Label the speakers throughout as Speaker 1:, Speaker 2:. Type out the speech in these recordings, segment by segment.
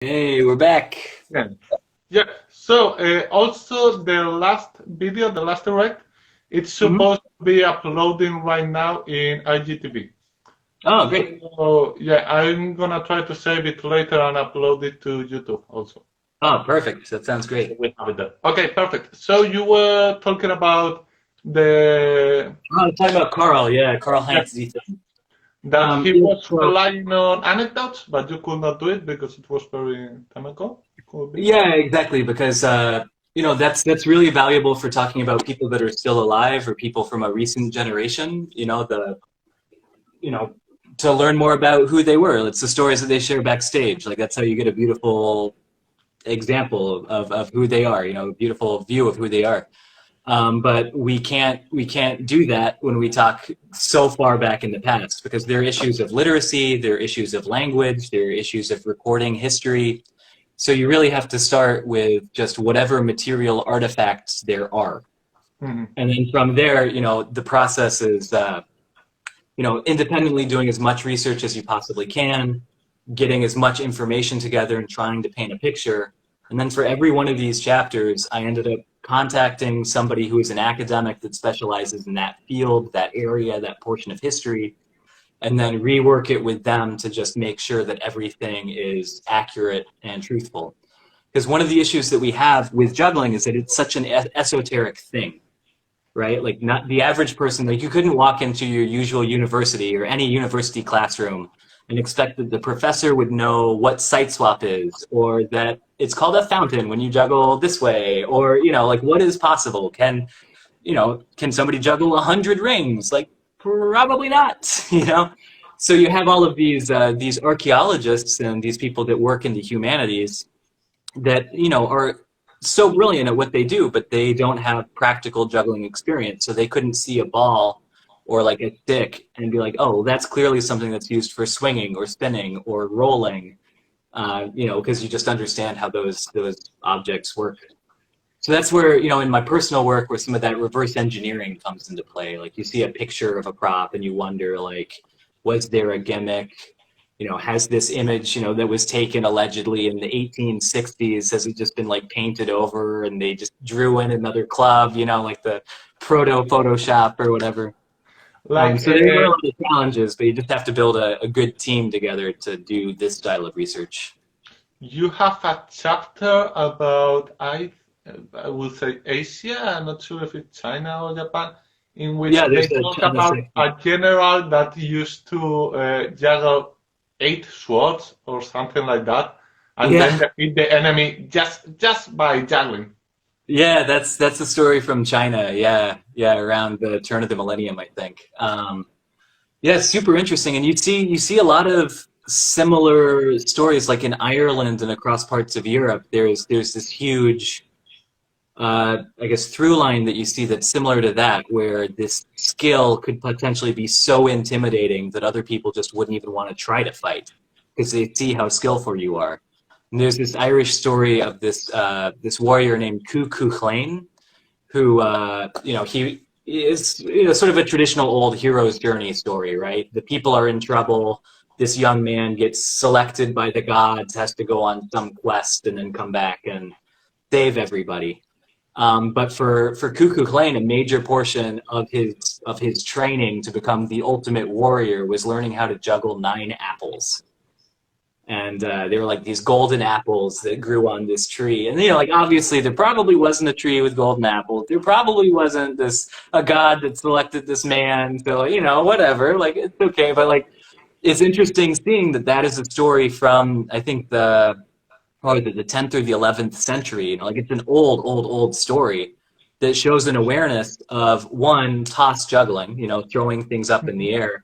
Speaker 1: Hey, we're back.
Speaker 2: Yeah. Yeah. So also the last video, the last direct, it's
Speaker 1: Hmm.
Speaker 2: supposed to be uploading right now in IGTV.
Speaker 1: Oh, great.
Speaker 2: So yeah, I'm gonna try to save it later and upload it to YouTube also.
Speaker 1: Oh, perfect. That sounds
Speaker 2: So
Speaker 1: great.
Speaker 2: we have it there. Okay, perfect. So you were talking about the
Speaker 1: Oh, I was talking about Carl. Yeah, Carl
Speaker 2: yeah,
Speaker 1: Heinz Zita.
Speaker 2: that he
Speaker 1: Yeah,
Speaker 2: was
Speaker 1: so
Speaker 2: relying on anecdotes, but you could not do it because it was very time ago. Could be.
Speaker 1: yeah, exactly. Because that's really valuable for talking about people that are still alive or people from a recent generation. You know to learn more about who they were. It's the stories that they share backstage. Like that's how you get a beautiful example of who they are. A beautiful view of who they are. But we can't do that when we talk so far back in the past because there are issues of literacy, there are issues of language, there are issues of recording history. So you really have to start with just whatever material artifacts there are,
Speaker 2: Mhm.
Speaker 1: and then from there, the process is independently doing as much research as you possibly can, getting as much information together and trying to paint a picture. And then for every one of these chapters, I ended up contacting somebody who is an academic that specializes in that field, that area, that portion of history, and then rework it with them to just make sure that everything is accurate and truthful. Because one of the issues that we have with juggling is that it's such an esoteric thing, right? Like not the average person, like you couldn't walk into your usual university or any university classroom and expect that the professor would know what site swap is or that it's called a fountain when you juggle this way or, like what is possible? Can somebody juggle 100 rings? Like probably not, So you have all of these archaeologists and these people that work in the humanities that are so brilliant at what they do, but they don't have practical juggling experience, so they couldn't see a ball or like a stick and be like, oh, that's clearly something that's used for swinging or spinning or rolling, because you just understand how those objects work. So that's where, in my personal work, where some of that reverse engineering comes into play. Like you see a picture of a prop and you wonder, like, was there a gimmick? Has this image, that was taken allegedly in the 1860s, has it just been like painted over and they just drew in another club, like the proto Photoshop or whatever.
Speaker 2: Like
Speaker 1: So there are a lot of challenges, but you just have to build a good team together to do this style of research.
Speaker 2: you have a chapter about I will say Asia. I'm not sure if it's China or Japan, in which
Speaker 1: Yeah,
Speaker 2: they
Speaker 1: there's a
Speaker 2: talk
Speaker 1: China
Speaker 2: about
Speaker 1: section.
Speaker 2: a general that used to juggle 8 swords or something like that, and then
Speaker 1: Yeah,
Speaker 2: defeat the enemy just by juggling.
Speaker 1: yeah, that's a story from China. Yeah, yeah, around the turn of the millennium, I think. Yeah, it's super interesting, and you see a lot of similar stories, like in Ireland and across parts of Europe. There's this huge, I guess, through line that you see that's similar to that, where this skill could potentially be so intimidating that other people just wouldn't even want to try to fight because they see how skillful you are. And there's this Irish story of this warrior named Cu Chulainn, who he is sort of a traditional old hero's journey story, right? The people are in trouble. This young man gets selected by the gods, has to go on some quest, and then come back and save everybody. But for Cuckoo Clan, a major portion of his training to become the ultimate warrior was learning how to juggle 9 apples. And they were like these golden apples that grew on this tree. And like obviously there probably wasn't a tree with golden apples. There probably wasn't this a god that selected this man. So whatever. Like it's okay. But like it's interesting seeing that is a story from I think probably the 10th or the 11th century. Like it's an old, old, old story that shows an awareness of one, toss juggling, throwing things up in the air.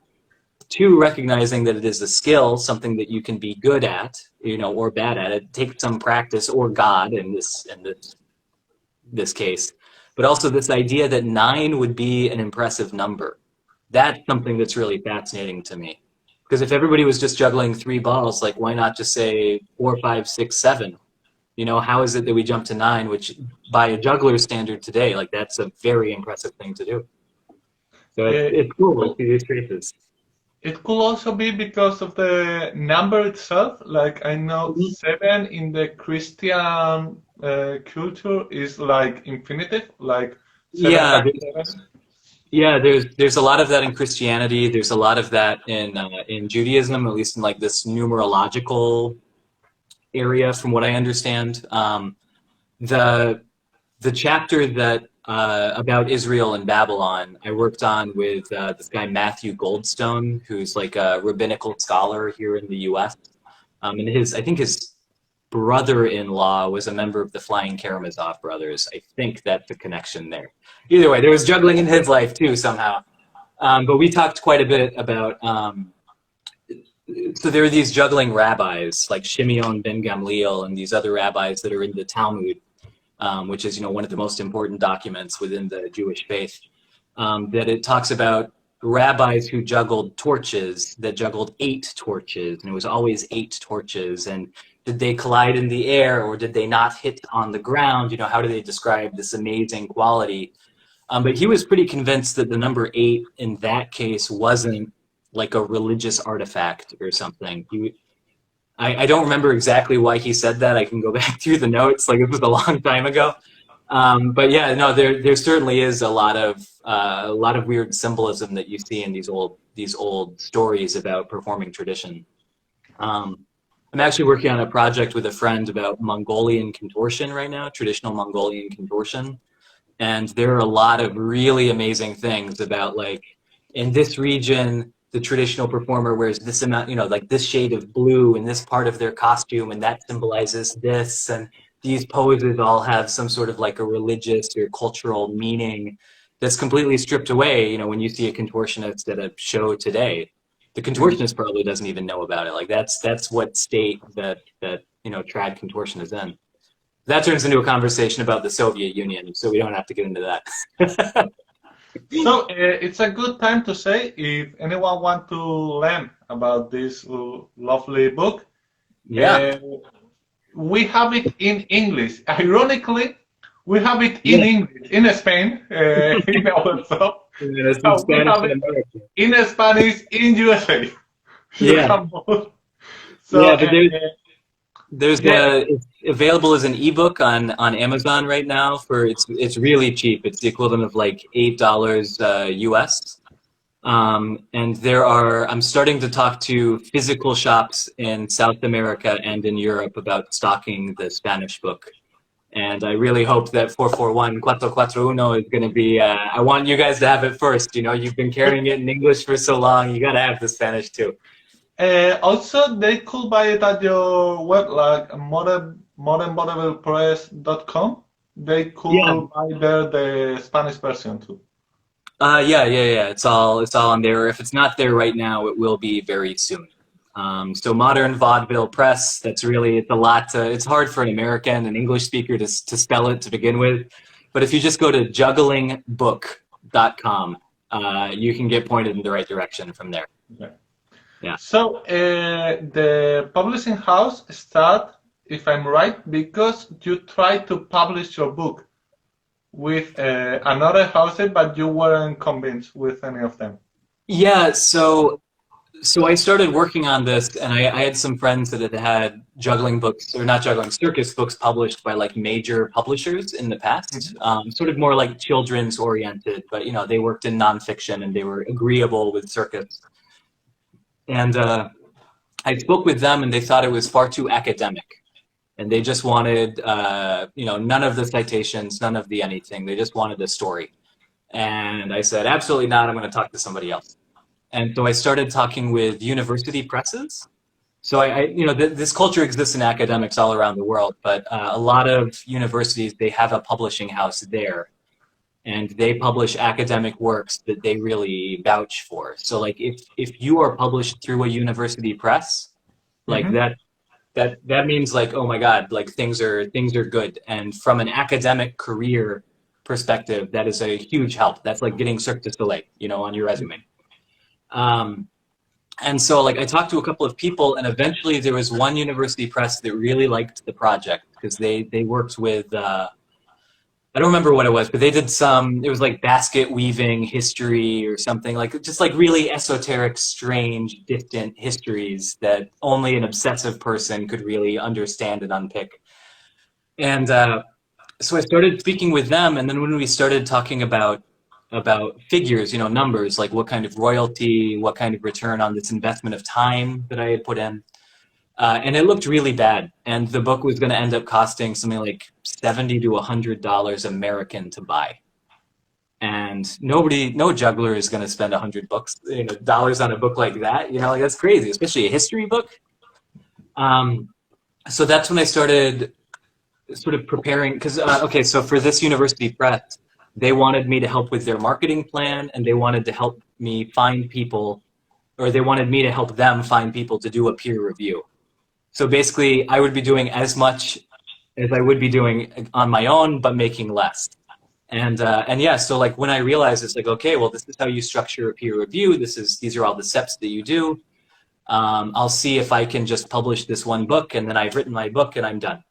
Speaker 1: Two, recognizing that it is a skill, something that you can be good at, or bad at. It takes some practice or God in this case, but also this idea that 9 would be an impressive number. That's something that's really fascinating to me. Because if everybody was just juggling 3 balls, like why not just say 4, 5, 6, 7? How is it that we jump to 9, which by a juggler standard today, like that's a very impressive thing to do. So it's
Speaker 2: Uh,
Speaker 1: it's cool to see these traces.
Speaker 2: It could also be because of the number itself. Like I know
Speaker 1: Mhm.
Speaker 2: seven in the Christian culture is like infinitive, like seven
Speaker 1: Yeah,
Speaker 2: times seven.
Speaker 1: yeah, there's a lot of that in Christianity. There's a lot of that in Judaism, at least in like this numerological area, from what I understand. The the chapter that about Israel and Babylon, I worked on with this guy Matthew Goldstone, who's like a rabbinical scholar here in the U.S. And I think his brother-in-law was a member of the Flying Karamazov brothers. I think that's the connection there. Either way, there was juggling in his life too somehow. But we talked quite a bit about. So there are these juggling rabbis like Shimeon ben Gamliel and these other rabbis that are in the Talmud, which is one of the most important documents within the Jewish faith. That it talks about rabbis who juggled torches, that juggled 8 torches, and it was always 8 torches. And did they collide in the air or did they not hit on the ground? How do they describe this amazing quality? But he was pretty convinced that the number 8 in that case wasn't like a religious artifact or something. I don't remember exactly why he said that. I can go back through the notes. Like it was a long time ago. But yeah, no, there certainly is a lot of weird symbolism that you see in these old stories about performing tradition. I'm actually working on a project with a friend about Mongolian contortion right now, traditional Mongolian contortion, and there are a lot of really amazing things about like in this region the traditional performer wears this amount, like this shade of blue in this part of their costume, and that symbolizes this, and these poses all have some sort of like a religious or cultural meaning that's completely stripped away, when you see a contortionist at a show today. The
Speaker 2: Mhm.
Speaker 1: contortionist probably doesn't even know about it. Like that's what state that trad contortion is in. That turns into a conversation about the Soviet Union, so we don't have to get into that.
Speaker 2: So it's a good time to say if anyone want to learn about this lovely book,
Speaker 1: Yeah,
Speaker 2: uh, we have it in English. Ironically, we have it in
Speaker 1: yeah.
Speaker 2: English in Spain in our shop.
Speaker 1: And then it's in
Speaker 2: We
Speaker 1: Spanish
Speaker 2: have
Speaker 1: in
Speaker 2: it
Speaker 1: America.
Speaker 2: in Spanish in USA. You
Speaker 1: Yeah,
Speaker 2: have both. So
Speaker 1: yeah, but there's
Speaker 2: yeah,
Speaker 1: it's available as an ebook on Amazon right now for it's really cheap. It's the equivalent of like $8 US. And I'm starting to talk to physical shops in South America and in Europe about stocking the Spanish book. And I really hope that 441 441 is going to be, I want you guys to have it first. You've been carrying it in English for so long. You got to have the Spanish too.
Speaker 2: also, they could buy it at your web, like modernvaudevillepress.com. They
Speaker 1: Yeah.
Speaker 2: could buy there the Spanish version too.
Speaker 1: Yeah. It's all on there. If it's not there right now, it will be very soon. So Modern Vaudeville Press. It's a lot. It's hard for an American, an English speaker to spell it to begin with. But if you just go to jugglingbook.com, you can get pointed in the right direction from there.
Speaker 2: Okay.
Speaker 1: Yeah.
Speaker 2: So the publishing house start, if I'm right, because you tried to publish your book with another house, but you weren't convinced with any of them.
Speaker 1: Yeah. So I started working on this, and I had some friends that had juggling books, or not juggling, circus books published by like major publishers in the past,
Speaker 2: Mhm.
Speaker 1: sort of more like children's oriented, but they worked in nonfiction and they were agreeable with circus. And I spoke with them, and they thought it was far too academic, and they just wanted, none of the citations, none of the anything. They just wanted a story. And I said, absolutely not. I'm going to talk to somebody else. And so I started talking with university presses. So this culture exists in academics all around the world, but a lot of universities, they have a publishing house there, and they publish academic works that they really vouch for. So like if you are published through a university press, like
Speaker 2: Mhm.
Speaker 1: that means like, oh my God, like things are good. And from an academic career perspective, that is a huge help. That's like getting Cirque du Soleil, on your resume. Um, and so like I talked to a couple of people, and eventually there was one university press that really liked the project because they worked with I don't remember what it was, but they did some, it was like basket weaving history or something, like just like really esoteric, strange, distant histories that only an obsessive person could really understand and unpick. And so I started speaking with them, and then when we started talking about figures, you know, numbers, like what kind of royalty, what kind of return on this investment of time that I had put in, and it looked really bad. And the book was going to end up costing something like $70 to $100 American to buy. And nobody, no juggler is going to spend $100, you know, dollars on a book like that. You know, like that's crazy, especially a history book. Um, so that's when I started sort of preparing because okay, so for this university press, they wanted me to help with their marketing plan, and they wanted to help me find people, or they wanted me to help them find people to do a peer review. So basically, I would be doing as much as I would be doing on my own, but making less. And yeah, so like when I realized it's like, okay, well, this is how you structure a peer review. These are all the steps that you do. I'll see if I can just publish this one book, and then I've written my book, and I'm done.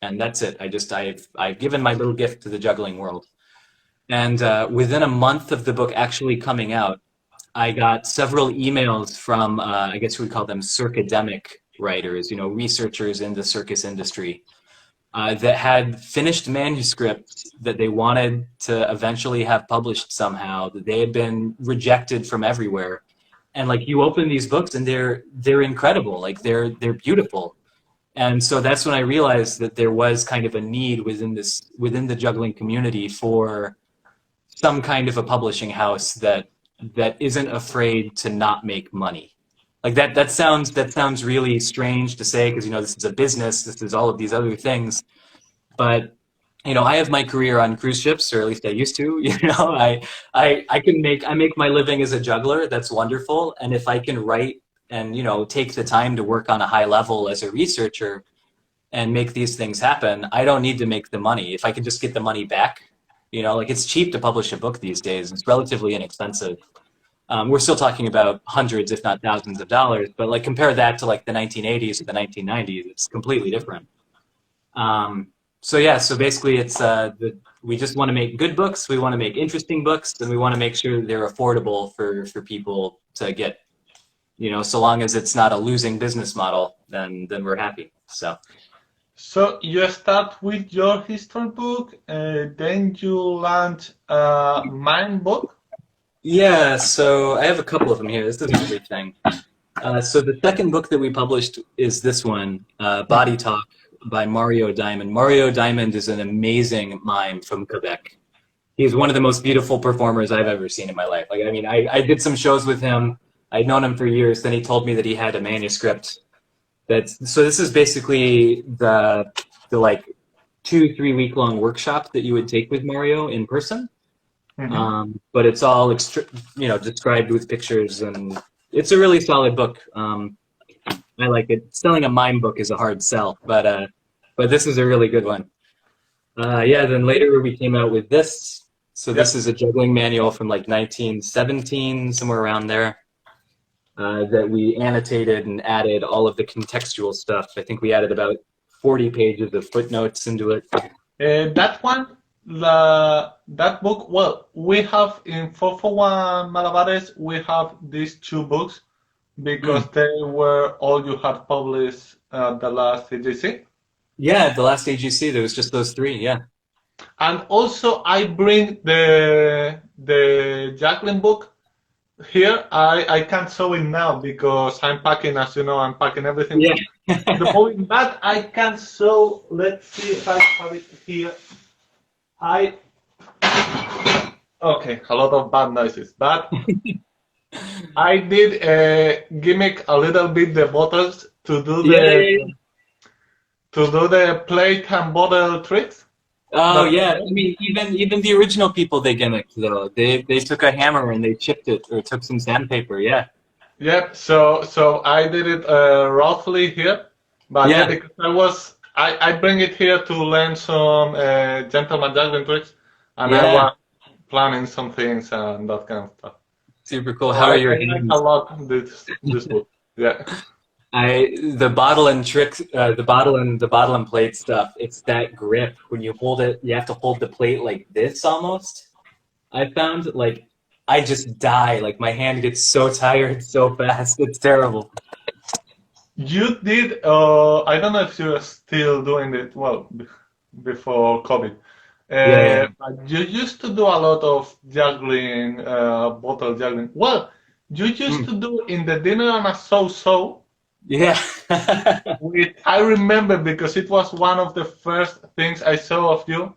Speaker 1: And that's it. I've given my little gift to the juggling world. And within a month of the book actually coming out, I got several emails from I guess we would call them circademic writers, you know, researchers in the circus industry that had finished manuscripts that they wanted to eventually have published somehow, that they had been rejected from everywhere. And like you open these books and they're incredible, like they're beautiful. And so that's when I realized that there was kind of a need within the juggling community for some kind of a publishing house that isn't afraid to not make money. Like that sounds really strange to say because you know this is a business, this is all of these other things. But you know, I have my career on cruise ships, or at least I used to. You know, I make my living as a juggler. That's wonderful. And if I can write and you know take the time to work on a high level as a researcher and make these things happen, I don't need to make the money. If I can just get the money back, you know, like it's cheap to publish a book these days. It's relatively inexpensive. We're still talking about hundreds, if not thousands of dollars, but like compare that to like the 1980s or the 1990s, it's completely different. So yeah, so basically we just want to make good books, we want to make interesting books, and we want to make sure they're affordable for people to get. You know, so long as it's not a losing business model, then we're happy.
Speaker 2: So you start with your history book, then you launch a mine book.
Speaker 1: Yeah, so I have a couple of them here. This is everything. So the second book that we published is this one, Body Talk by Mario Diamond. Mario Diamond is an amazing mime from Quebec. He's one of the most beautiful performers I've ever seen in my life. Like, I mean, I did some shows with him. I'd known him for years. Then he told me that he had a manuscript. So this is basically the like 2-3 week long workshop that you would take with Mario in person. Mm-hmm. But it's all you know, described with pictures, and it's a really solid book. I like it. Selling a mime book is a hard sell, but this is a really good one. Yeah. Then later we came out with this. So this is a juggling manual from like 1917, somewhere around there. That we annotated and added all of the contextual stuff. I think we added about 40 pages of footnotes into it.
Speaker 2: That one, that book, well, we have in 441 Malabares, we have these two books because they were all you had published the last AGC.
Speaker 1: Yeah, the last AGC, there was just those three, yeah.
Speaker 2: And also I bring the juggling book. Here, I can't show it now because I'm packing, as you know, I'm packing everything.
Speaker 1: Yeah.
Speaker 2: But I can show, let's see if I have it here. Okay, a lot of bad noises, but I did gimmick a little bit the bottles to do the plate and bottle tricks.
Speaker 1: Oh yeah, I mean even the original people they gimmicked though. They took a hammer and they chipped it or took some sandpaper. Yeah.
Speaker 2: Yep. So I did it roughly here, but yeah, because I bring it here to learn some gentleman juggling tricks, and I was planning some things and that kind of stuff.
Speaker 1: Super cool. How are your hands?
Speaker 2: I like a lot this book. Yeah.
Speaker 1: The bottle and the bottle and plate stuff. It's that grip when you hold it. You have to hold the plate like this almost. I found like I just die. Like my hand gets so tired so fast. It's terrible.
Speaker 2: You did, I don't know if you're still doing it, well, before COVID.
Speaker 1: Yeah, yeah.
Speaker 2: But you used to do a lot of juggling, bottle juggling. Well, you used
Speaker 1: Mm,
Speaker 2: to do in the dinner and a so-so,
Speaker 1: yeah.
Speaker 2: which I remember because it was one of the first things I saw of you.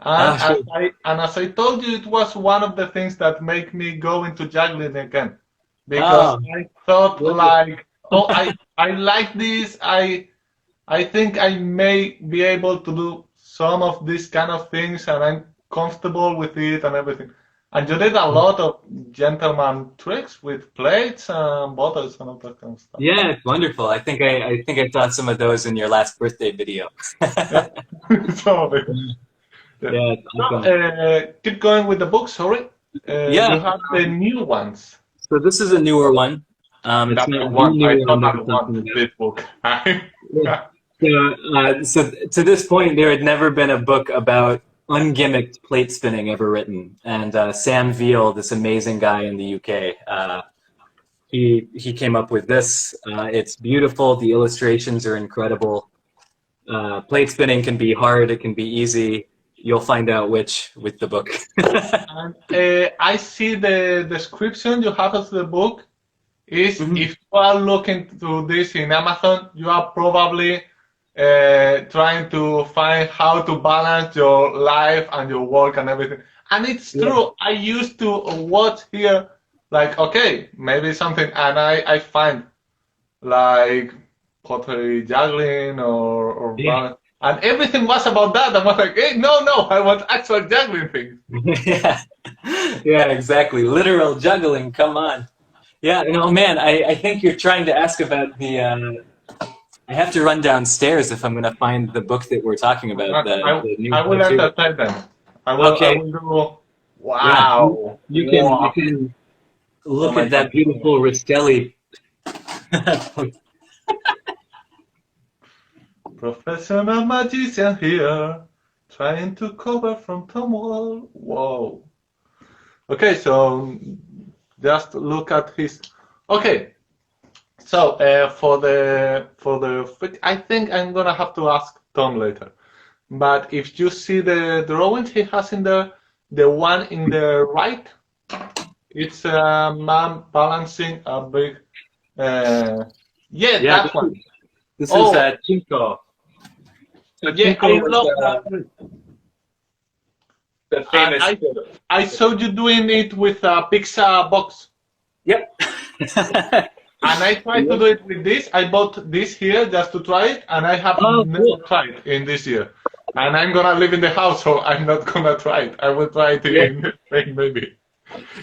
Speaker 1: Oh, sure.
Speaker 2: And as I told you, it was one of the things that make me go into juggling again. Because
Speaker 1: Oh,
Speaker 2: I thought
Speaker 1: wonderful.
Speaker 2: like, oh, I like this. I think I may be able to do some of these kind of things and I'm comfortable with it and everything. And you did a lot of gentleman tricks with plates and bottles and all that kind of stuff.
Speaker 1: Yeah, it's wonderful. I think I saw some of those in your last birthday video.
Speaker 2: Yeah, some of it. Yeah.
Speaker 1: Yeah, it's
Speaker 2: Now,
Speaker 1: awesome.
Speaker 2: keep going with the book, sorry.
Speaker 1: Yeah.
Speaker 2: You have the new ones.
Speaker 1: So this is a newer one. It's
Speaker 2: That
Speaker 1: not
Speaker 2: I
Speaker 1: the
Speaker 2: want. I
Speaker 1: new one that
Speaker 2: totally
Speaker 1: we're
Speaker 2: want
Speaker 1: talking about.
Speaker 2: this book.
Speaker 1: Yeah. So to this point, there had never been a book about ungimmicked plate spinning ever written. And Sam Veal, this amazing guy in the UK, he came up with this. It's beautiful. The illustrations are incredible. Plate spinning can be hard. It can be easy. You'll find out which with the book.
Speaker 2: And I see the description you have of the book is
Speaker 1: Mhm.
Speaker 2: if you are looking to this in Amazon, you are probably trying to find how to balance your life and your work and everything. And it's
Speaker 1: Yeah.
Speaker 2: true. I used to watch here, like, okay, maybe something, and I find like pottery juggling or
Speaker 1: Yeah.
Speaker 2: balance. And everything was about that. I was like, hey, no, no, I want actual juggling things.
Speaker 1: Yeah. Yeah, exactly. Literal juggling. Come on. Yeah, no, man, I think you're trying to ask about the. I have to run downstairs if I'm going to find the book that we're talking about, the new
Speaker 2: I will
Speaker 1: how-to.
Speaker 2: entertain them. I
Speaker 1: Okay,
Speaker 2: will do.
Speaker 1: yeah,
Speaker 2: Wow,
Speaker 1: you
Speaker 2: wow.
Speaker 1: can
Speaker 2: Oh
Speaker 1: look
Speaker 2: my
Speaker 1: at
Speaker 2: God.
Speaker 1: that beautiful Rastelli.
Speaker 2: Professional magician here, trying to cover from Thom Wall. Whoa. Okay, so just look at his. Okay, so I think I'm gonna have to ask Tom later. But if you see the drawings he has in there, the one in the right, it's a man balancing a big. Uh, yeah,
Speaker 1: Yeah,
Speaker 2: that one.
Speaker 1: this is
Speaker 2: Oh,
Speaker 1: Chinko. So
Speaker 2: yeah, I
Speaker 1: Chinko was
Speaker 2: love that.
Speaker 1: the
Speaker 2: And
Speaker 1: famous.
Speaker 2: I saw you doing it with a pizza box.
Speaker 1: Yep.
Speaker 2: And I tried to do it with this. I bought this here just to try it, and I have
Speaker 1: Oh,
Speaker 2: never
Speaker 1: cool.
Speaker 2: tried it in this year. And I'm gonna live in the house, so I'm not gonna try it. I will try it
Speaker 1: Yeah.
Speaker 2: in Spain maybe.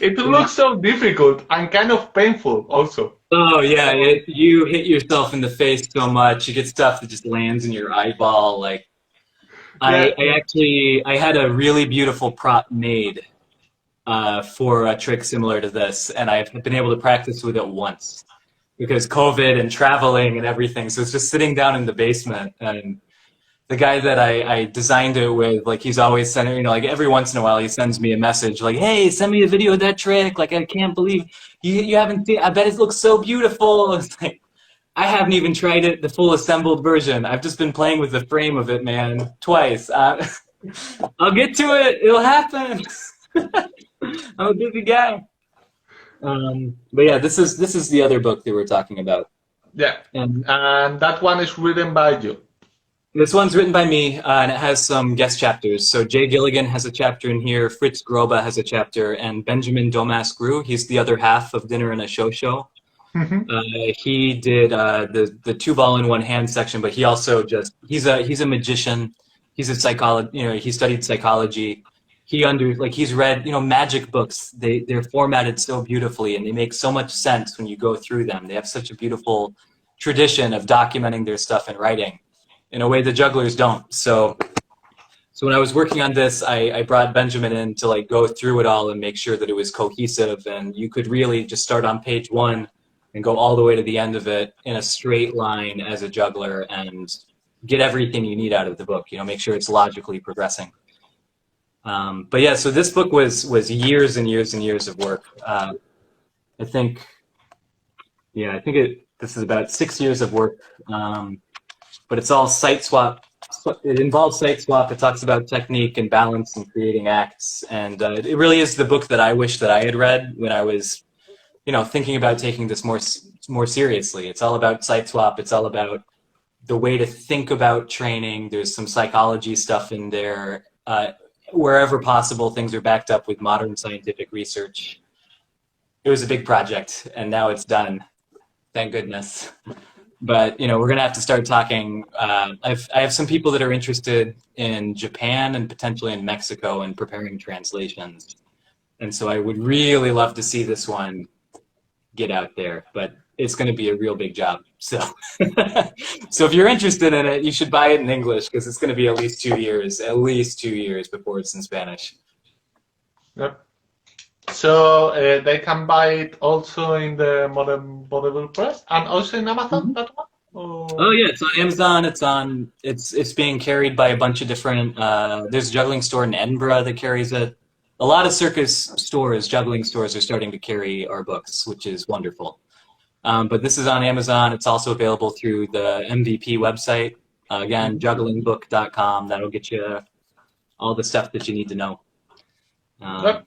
Speaker 2: It
Speaker 1: Yeah.
Speaker 2: looks so difficult and kind of painful also.
Speaker 1: Oh yeah, you hit yourself in the face so much, you get stuff that just lands in your eyeball. Like
Speaker 2: Yeah,
Speaker 1: I had a really beautiful prop made for a trick similar to this, and I've been able to practice with it once because COVID and traveling and everything. So it's just sitting down in the basement, and the guy that I designed it with, like he's always sending, like every once in a while he sends me a message like, "Hey, send me a video of that trick. Like I can't believe you haven't seen. I bet it looks so beautiful." It's like I haven't even tried it, the full assembled version. I've just been playing with the frame of it, man, twice. I'll get to it. It'll happen. I'm a busy guy. But yeah, this is the other book that we're talking about,
Speaker 2: yeah.
Speaker 1: and
Speaker 2: And that one is written by you.
Speaker 1: this one's written by me, and it has some guest chapters. So Jay Gilligan has a chapter in here, Fritz Groba has a chapter, and Benjamin Domas Grew, he's the other half of Dinner and a Show.
Speaker 2: Mhm.
Speaker 1: He did the two ball in one hand section, but he also just he's a magician. He's a psychologist. He studied psychology. He's read magic books. They're formatted so beautifully, and they make so much sense when you go through them. They have such a beautiful tradition of documenting their stuff in writing in a way the jugglers don't. So when I was working on this, I brought Benjamin in to go through it all and make sure that it was cohesive, and you could really just start on page one and go all the way to the end of it in a straight line as a juggler and get everything you need out of the book. You know, make sure it's logically progressing. But yeah, so this book was years and years and years of work. I think, yeah, I think this is about 6 years of work. But it's all site swap. It involves site swap. It talks about technique and balance and creating acts. And it really is the book that I wish that I had read when I was, you know, thinking about taking this more seriously. It's all about site swap. It's all about the way to think about training. There's some psychology stuff in there. Wherever possible, things are backed up with modern scientific research. It was a big project, and now it's done. Thank goodness. But, you know, we're going to have to start talking. I have some people that are interested in Japan and potentially in Mexico and preparing translations. And so I would really love to see this one get out there, but it's going to be a real big job. So, so if you're interested in it, you should buy it in English because it's going to be at least 2 years before it's in Spanish.
Speaker 2: Yep. So they can buy it also in the Modern Vaudeville Press and also in Amazon. That one?
Speaker 1: Oh yeah, it's on Amazon. It's being carried by a bunch of different. There's a juggling store in Edinburgh that carries it. A lot of circus stores, juggling stores, are starting to carry our books, which is wonderful. But this is on Amazon. It's also available through the MVP website. Again, jugglingbook.com. That'll get you all the stuff that you need to know.
Speaker 2: Yep.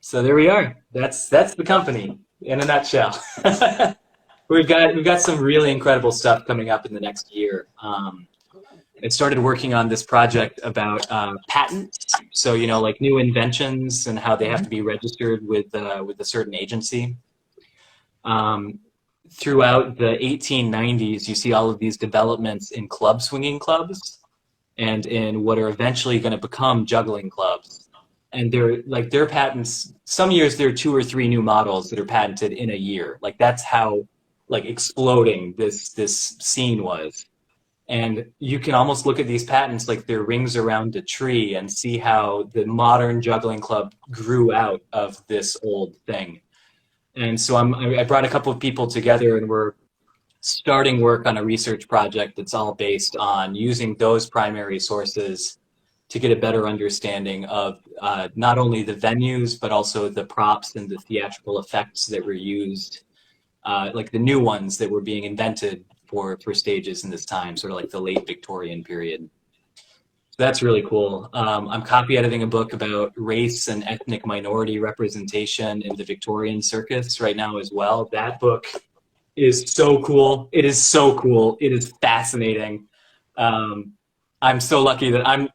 Speaker 1: So there we are. That's the company in a nutshell. We've got some really incredible stuff coming up in the next year. I started working on this project about patents. So, you know, like new inventions and how they have to be registered with a certain agency. Throughout the 1890s, you see all of these developments in club swinging clubs and in what are eventually going to become juggling clubs. And their patents, some years there are 2 or 3 new models that are patented in a year. Like that's how exploding this scene was. And you can almost look at these patents like they're rings around a tree and see how the modern juggling club grew out of this old thing. And so I brought a couple of people together and we're starting work on a research project that's all based on using those primary sources to get a better understanding of not only the venues, but also the props and the theatrical effects that were used, like the new ones that were being invented for stages in this time, sort of like the late Victorian period. So that's really cool. I'm copy editing a book about race and ethnic minority representation in the Victorian circus right now as well. That book is so cool. It is so cool. It is fascinating. I'm so lucky that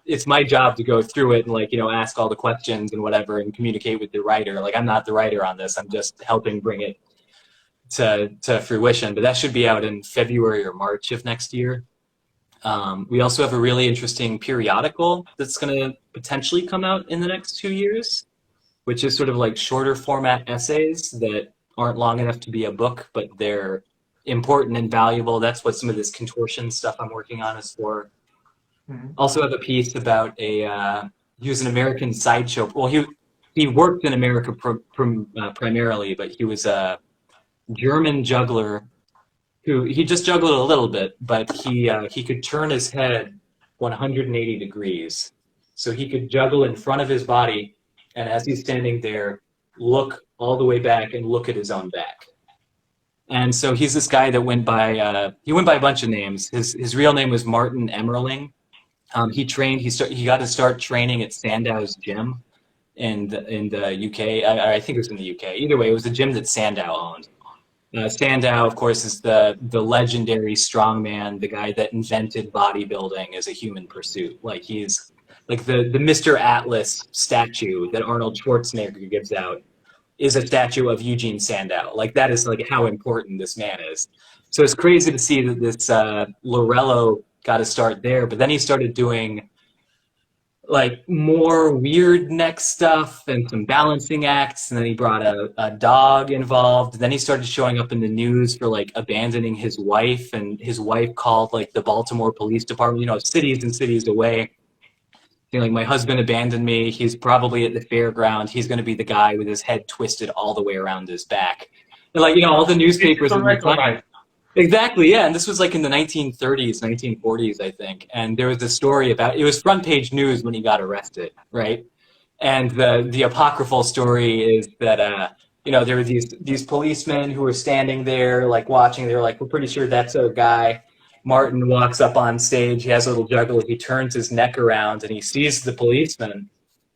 Speaker 1: it's my job to go through it and ask all the questions and whatever and communicate with the writer. Like I'm not the writer on this. I'm just helping bring it to fruition, but that should be out in February or March of next year. We also have a really interesting periodical that's going to potentially come out in the next 2 years, which is sort of like shorter format essays that aren't long enough to be a book, but they're important and valuable. That's what some of this contortion stuff I'm working on is for. Also have a piece about he was an American sideshow. Well, he worked in America primarily, but he was a German juggler who he just juggled a little bit, but he could turn his head 180 degrees. So he could juggle in front of his body, and as he's standing there, look all the way back and look at his own back. And so he's this guy that went by a bunch of names. His real name was Martin Emmerling. He got to start training at Sandow's gym in the UK. I think it was in the UK. Either way, it was a gym that Sandow owned. Sandow, of course, is the legendary strongman, the guy that invented bodybuilding as a human pursuit. Like he's like the Mr. Atlas statue that Arnold Schwarzenegger gives out is a statue of Eugene Sandow. Like that is like how important this man is. So it's crazy to see that this Lorello got to start there, but then he started doing like more weird neck stuff and some balancing acts, and then he brought a dog involved. Then he started showing up in the news for like abandoning his wife, and his wife called like the Baltimore Police Department, cities and cities away. Like, my husband abandoned me. He's probably at the fairground. He's going to be the guy with his head twisted all the way around his back. And like, all the
Speaker 2: Easy
Speaker 1: newspapers
Speaker 2: to
Speaker 1: in the time.
Speaker 2: recognize.
Speaker 1: Exactly, yeah. And this was like in the 1930s, 1940s, I think. And there was a story about it was front page news when he got arrested, right? And the apocryphal story is that there were these policemen who were standing there like watching. They were like, "We're pretty sure that's our guy." Martin walks up on stage. He has a little juggler. He turns his neck around and he sees the policeman,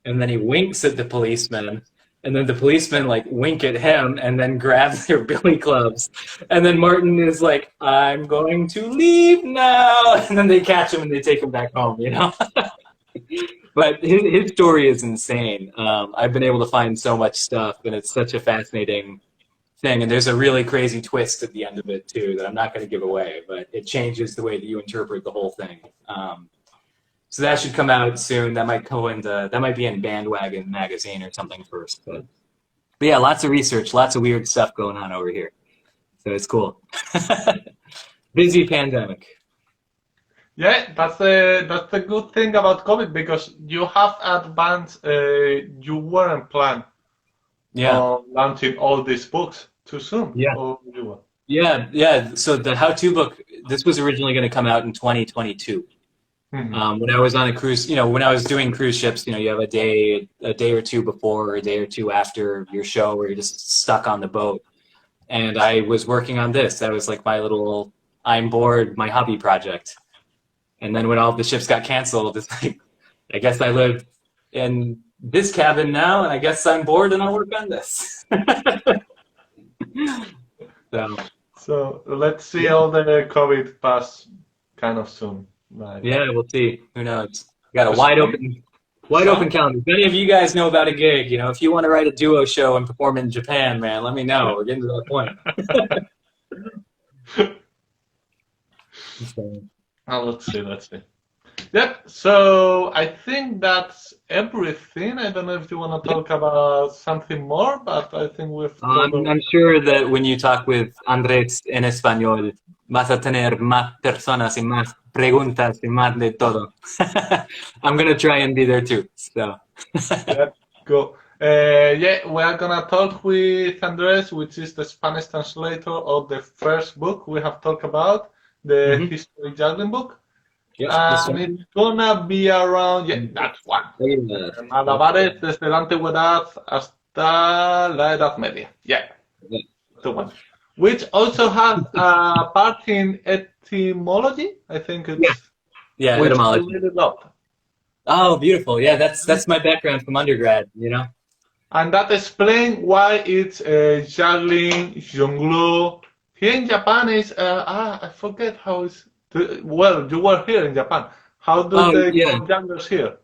Speaker 1: and then he winks at the policeman, and then the policemen like wink at him and then grab their billy clubs, and then Martin is like, "I'm going to leave now," and then they catch him and they take him back home. But his story is insane. I've been able to find so much stuff, and it's such a fascinating thing. And there's a really crazy twist at the end of it too that I'm not going to give away, but it changes the way that you interpret the whole thing. So that should come out soon. That might be in Bandwagon magazine or something first. But yeah, lots of research, lots of weird stuff going on over here. So it's cool. Busy pandemic.
Speaker 2: Yeah, that's the good thing about COVID because you have advanced. You weren't planned
Speaker 1: Yeah.
Speaker 2: on launching all these books too soon.
Speaker 1: Yeah.
Speaker 2: Or you were?
Speaker 1: Yeah. So the how-to book, this was originally going to come out in 2022. When I was on a cruise, when I was doing cruise ships, you have a day or two before or a day or two after your show where you're just stuck on the boat. And I was working on this. That was like my little, I'm bored, my hobby project. And then when all the ships got canceled, it's like, I guess I live in this cabin now, and I guess I'm bored and I'll work on this.
Speaker 2: So let's see all the COVID pass kind of soon. Right.
Speaker 1: Yeah, we'll see. Who knows? Got a wide open calendar. If any of you guys know about a gig, if you want to write a duo show and perform in Japan, man, let me know. We're getting to that point.
Speaker 2: Let's see. Yep. So I think that's everything. I don't know if you want to talk about something more, but I think we've.
Speaker 1: I'm sure that when you talk with Andrés en español, vas a tener más personas y más preguntas y más de todo. I'm gonna try and be there too. So.
Speaker 2: Yeah, go. Yeah, we are gonna talk with Andrés, which is the Spanish translator of the first book we have talked about, the history juggling book.
Speaker 1: Yeah,
Speaker 2: and it's gonna be around, that's one. Malabares desde la antigüedad hasta la Edad Media. Yeah, the one. Which also has a part in etymology, I think it's.
Speaker 1: Yeah,
Speaker 2: which
Speaker 1: etymology.
Speaker 2: I really love.
Speaker 1: Oh, beautiful. Yeah, that's my background from undergrad,
Speaker 2: And that explains why it's juggling, jongleur. Here in Japan is, I forget how it's. Well, you were here in Japan. How do they call jugglers here?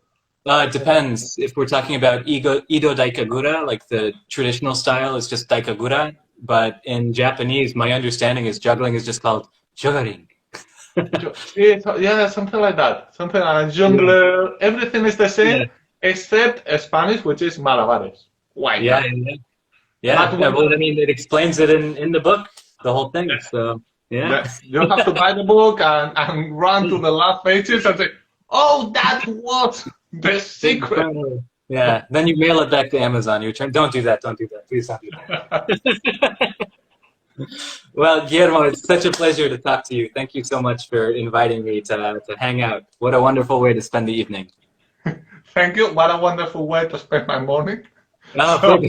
Speaker 1: It depends. If we're talking about Ido Daikagura, like the traditional style is just Daikagura. But in Japanese, my understanding is juggling is just called juggling.
Speaker 2: Yeah, something like that. Something like juggler. Everything is the same except Spanish, which is malabares. Why?
Speaker 1: Yeah. Well, I mean, it explains it in the book, the whole thing. So. Yeah.
Speaker 2: You have to buy the book and run to the last pages and say, "Oh, that was the secret."
Speaker 1: Yeah. Then you mail it back to Amazon. You return. Don't do that. Please don't do that. Well, Guillermo, it's such a pleasure to talk to you. Thank you so much for inviting me to hang out. What a wonderful way to spend the evening.
Speaker 2: Thank you. What a wonderful way to spend my morning.
Speaker 1: Oh,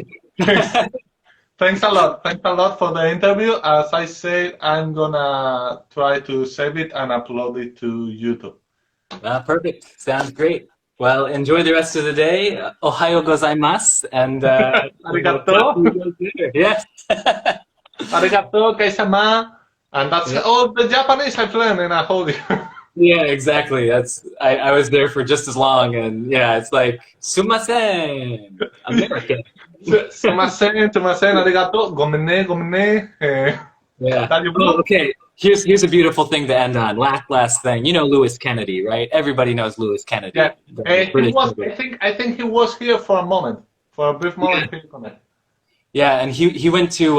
Speaker 2: Thanks a lot. Thanks a lot for the interview. As I said, I'm gonna try to save it and upload it to YouTube.
Speaker 1: Perfect. Sounds great. Well, enjoy the rest of the day. Ohayo gozaimasu. And
Speaker 2: arigato.
Speaker 1: Yes.
Speaker 2: Arigato, kaisama. And that's all the Japanese I've learned in a whole year.
Speaker 1: Yeah, exactly. I was there for just as long, and it's like sumasen, American.
Speaker 2: Sumasen, arigato, gomene.
Speaker 1: Yeah. Oh, okay. Here's a beautiful thing to end on. Last thing. You know Lewis Kennedy, right? Everybody knows Lewis Kennedy.
Speaker 2: Yeah. I think he was here for a moment, for a brief moment.
Speaker 1: Yeah, and he went to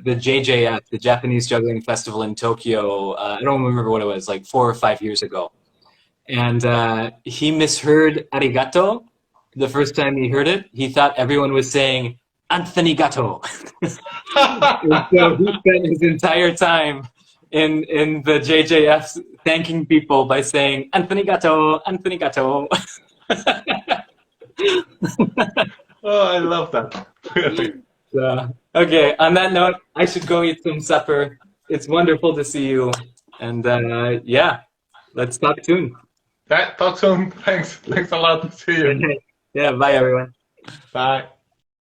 Speaker 1: the JJF, the Japanese Juggling Festival in Tokyo. I don't remember what it was, like 4 or 5 years ago. And he misheard arigato the first time he heard it. He thought everyone was saying Anthony Gatto. And so he spent his entire time in the JJF thanking people by saying Anthony Gatto, Anthony Gatto.
Speaker 2: Oh, I love that. Really.
Speaker 1: So, okay, on that note, I should go eat some supper. It's wonderful to see you. And yeah, let's talk soon.
Speaker 2: Talk soon. Thanks. Thanks a lot. See you.
Speaker 1: Yeah, bye everyone.
Speaker 2: Bye.